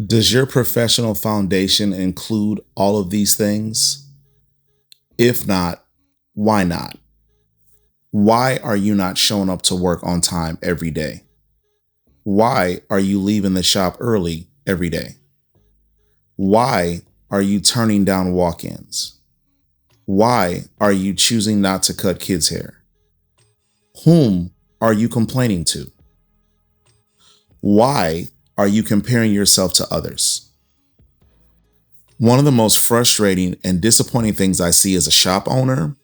Does your professional foundation include all of these things? If not, why not? Why are you not showing up to work on time every day? Why are you leaving the shop early every day? Why are you turning down walk-ins? Why are you choosing not to cut kids' hair? Whom are you complaining to? Why are you comparing yourself to others? One of the most frustrating and disappointing things I see as a shop owner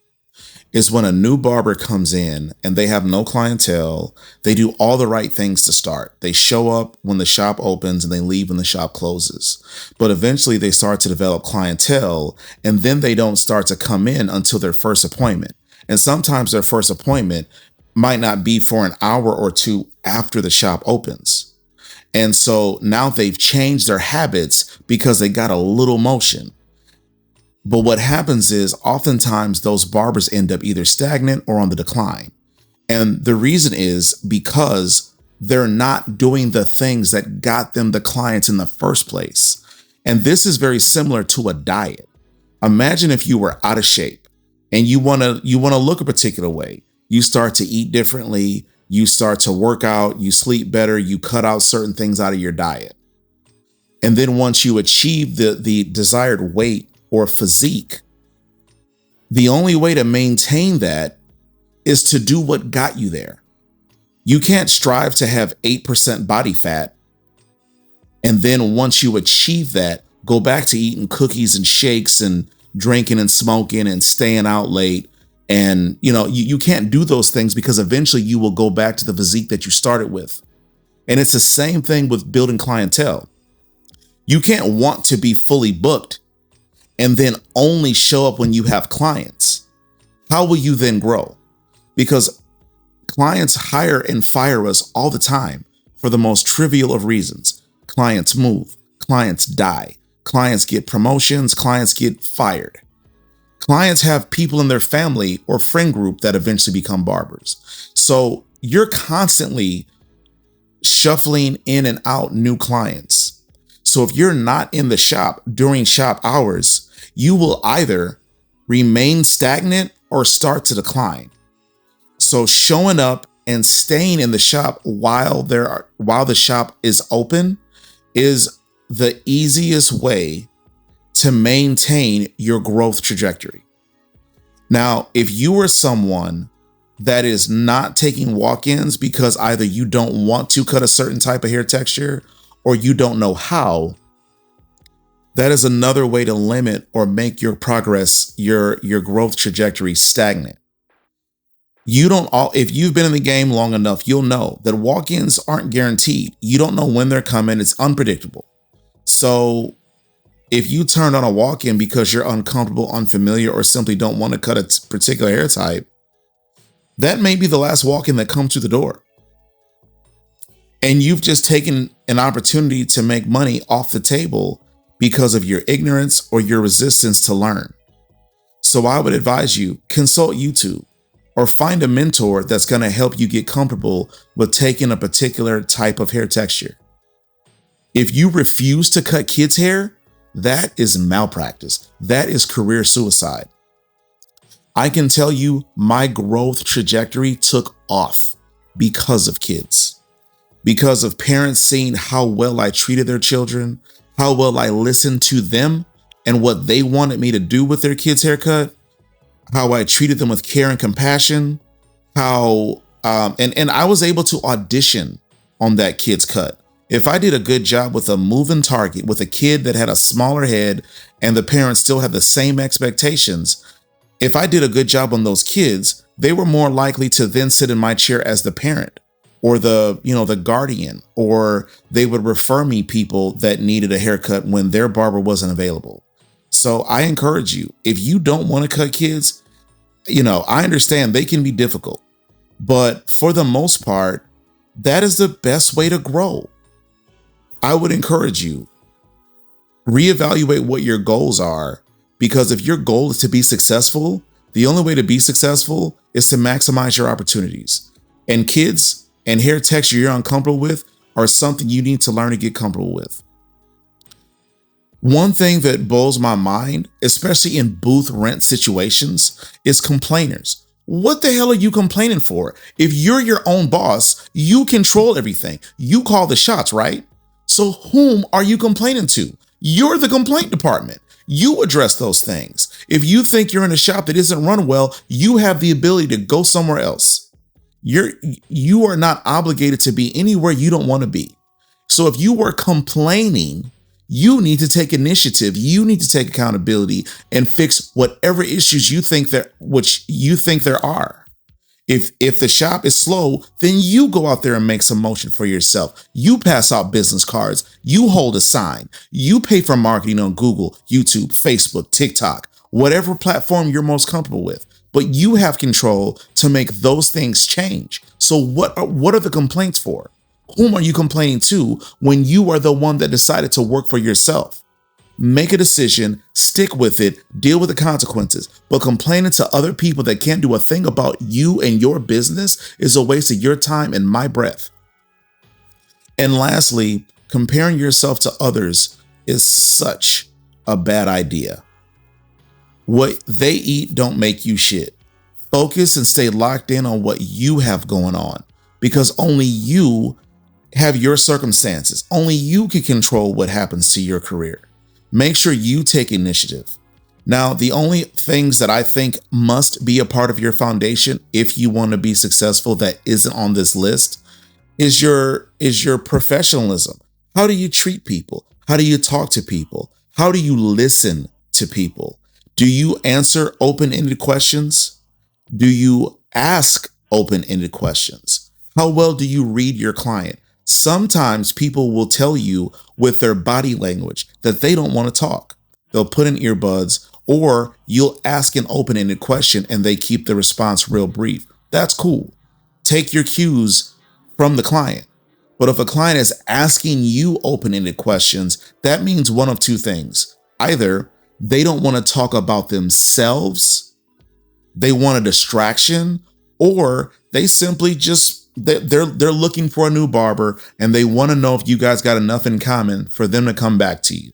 is when a new barber comes in and they have no clientele. They do all the right things to start. They show up when the shop opens and they leave when the shop closes. But eventually they start to develop clientele, and then they don't start to come in until their first appointment. And sometimes their first appointment might not be for an hour or two after the shop opens. And so now they've changed their habits because they got a little motion. But what happens is oftentimes those barbers end up either stagnant or on the decline. And the reason is because they're not doing the things that got them the clients in the first place. And this is very similar to a diet. Imagine if you were out of shape and you want to look a particular way. You start to eat differently, you start to work out, you sleep better, you cut out certain things out of your diet. And then once you achieve the desired weight or physique, the only way to maintain that is to do what got you there. You can't strive to have 8% body fat and then once you achieve that, go back to eating cookies and shakes and drinking and smoking and staying out late. And you can't do those things because eventually you will go back to the physique that you started with. And it's the same thing with building clientele. You can't want to be fully booked and then only show up when you have clients. How will you then grow? Because clients hire and fire us all the time for the most trivial of reasons. Clients move, clients die, clients get promotions, clients get fired. Clients have people in their family or friend group that eventually become barbers. So you're constantly shuffling in and out new clients. So if you're not in the shop during shop hours, you will either remain stagnant or start to decline. So showing up and staying in the shop while the shop is open is the easiest way to maintain your growth trajectory. Now, if you are someone that is not taking walk-ins because either you don't want to cut a certain type of hair texture or you don't know how, that is another way to limit or make your progress, your growth trajectory stagnant. If you've been in the game long enough, you'll know that walk-ins aren't guaranteed. You don't know when they're coming. It's unpredictable. So if you turn on a walk-in because you're uncomfortable, unfamiliar, or simply don't want to cut a particular hair type, that may be the last walk-in that comes through the door. And you've just taken an opportunity to make money off the table because of your ignorance or your resistance to learn. So I would advise you, consult YouTube or find a mentor that's going to help you get comfortable with taking a particular type of hair texture. If you refuse to cut kids' hair, that is malpractice. That is career suicide. I can tell you my growth trajectory took off because of kids, because of parents seeing how well I treated their children, how well I listened to them and what they wanted me to do with their kids' haircut, how I treated them with care and compassion, and I was able to audition on that kid's cut. If I did a good job with a moving target, with a kid that had a smaller head and the parents still had the same expectations, if I did a good job on those kids, they were more likely to then sit in my chair as the parent or the guardian, or they would refer me people that needed a haircut when their barber wasn't available. So I encourage you, if you don't want to cut kids, I understand they can be difficult, but for the most part, that is the best way to grow. I would encourage you, reevaluate what your goals are, because if your goal is to be successful, the only way to be successful is to maximize your opportunities. And kids and hair texture you're uncomfortable with are something you need to learn to get comfortable with. One thing that blows my mind, especially in booth rent situations, is complainers. What the hell are you complaining for? If you're your own boss, you control everything. You call the shots, right? So whom are you complaining to? You're the complaint department. You address those things. If you think you're in a shop that isn't run well, you have the ability to go somewhere else. You are not obligated to be anywhere you don't want to be. So if you were complaining, you need to take initiative. You need to take accountability and fix whatever issues you think there are. If the shop is slow, then you go out there and make some motion for yourself. You pass out business cards. You hold a sign. You pay for marketing on Google, YouTube, Facebook, TikTok, whatever platform you're most comfortable with. But you have control to make those things change. So what are the complaints for? Whom are you complaining to when you are the one that decided to work for yourself? Make a decision, stick with it, deal with the consequences. But complaining to other people that can't do a thing about you and your business is a waste of your time and my breath. And lastly, comparing yourself to others is such a bad idea. What they eat don't make you shit. Focus and stay locked in on what you have going on, because only you have your circumstances. Only you can control what happens to your career. Make sure you take initiative. Now, the only things that I think must be a part of your foundation if you want to be successful that isn't on this list is your professionalism. How do you treat people? How do you talk to people? How do you listen to people? Do you answer open-ended questions? Do you ask open-ended questions? How well do you read your client? Sometimes people will tell you with their body language that they don't want to talk. They'll put in earbuds, or you'll ask an open-ended question and they keep the response real brief. That's cool. Take your cues from the client. But if a client is asking you open-ended questions, that means one of two things. Either they don't want to talk about themselves, they want a distraction, or they simply just they're looking for a new barber and they want to know if you guys got enough in common for them to come back to you.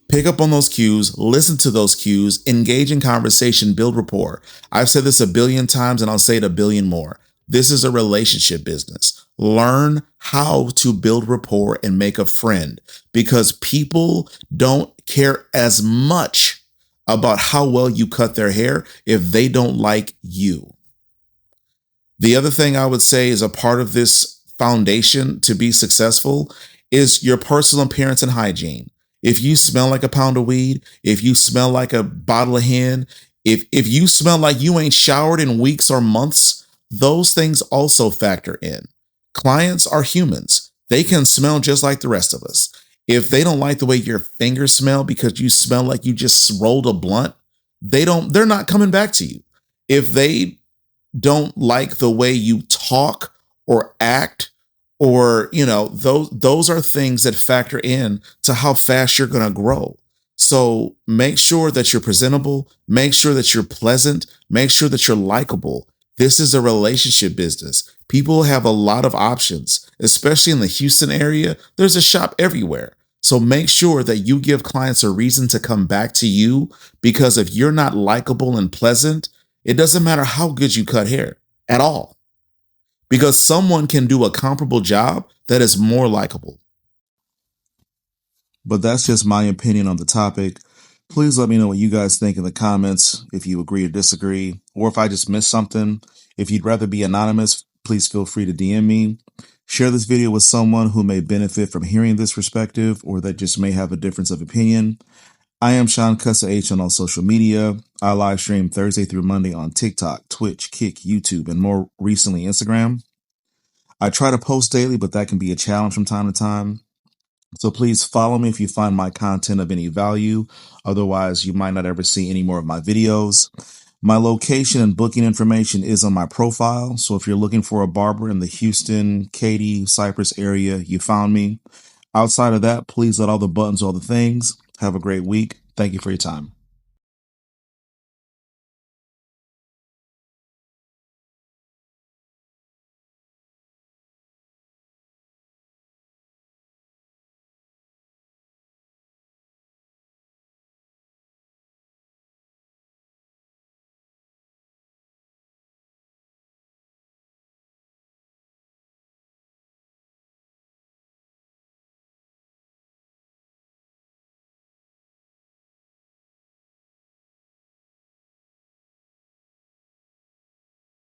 Pick up on those cues, listen to those cues, engage in conversation, build rapport. I've said this a billion times and I'll say it a billion more. This is a relationship business. Learn how to build rapport and make a friend, because people don't care as much about how well you cut their hair if they don't like you. The other thing I would say is a part of this foundation to be successful is your personal appearance and hygiene. If you smell like a pound of weed, if you smell like a bottle of hen, if you smell like you ain't showered in weeks or months, those things also factor in. Clients are humans. They can smell just like the rest of us. If they don't like the way your fingers smell because you smell like you just rolled a blunt, they're not coming back to you. If they don't like the way you talk or act, or those are things that factor in to how fast you're going to grow. So make sure that you're presentable, make sure that you're pleasant, make sure that you're likable. This is a relationship business. People have a lot of options, especially in the Houston area. There's a shop everywhere. So make sure that you give clients a reason to come back to you, because if you're not likable and pleasant, it doesn't matter how good you cut hair at all, because someone can do a comparable job that is more likable. But that's just my opinion on the topic. Please let me know what you guys think in the comments, if you agree or disagree, or if I just missed something. If you'd rather be anonymous, please feel free to DM me. Share this video with someone who may benefit from hearing this perspective, or that just may have a difference of opinion. I am Sean Cussa H on all social media. I live stream Thursday through Monday on TikTok, Twitch, Kick, YouTube, and more recently Instagram. I try to post daily, but that can be a challenge from time to time. So please follow me if you find my content of any value. Otherwise, you might not ever see any more of my videos. My location and booking information is on my profile. So if you're looking for a barber in the Houston, Katy, Cypress area, you found me. Outside of that, please let all the buttons, all the things. Have a great week. Thank you for your time.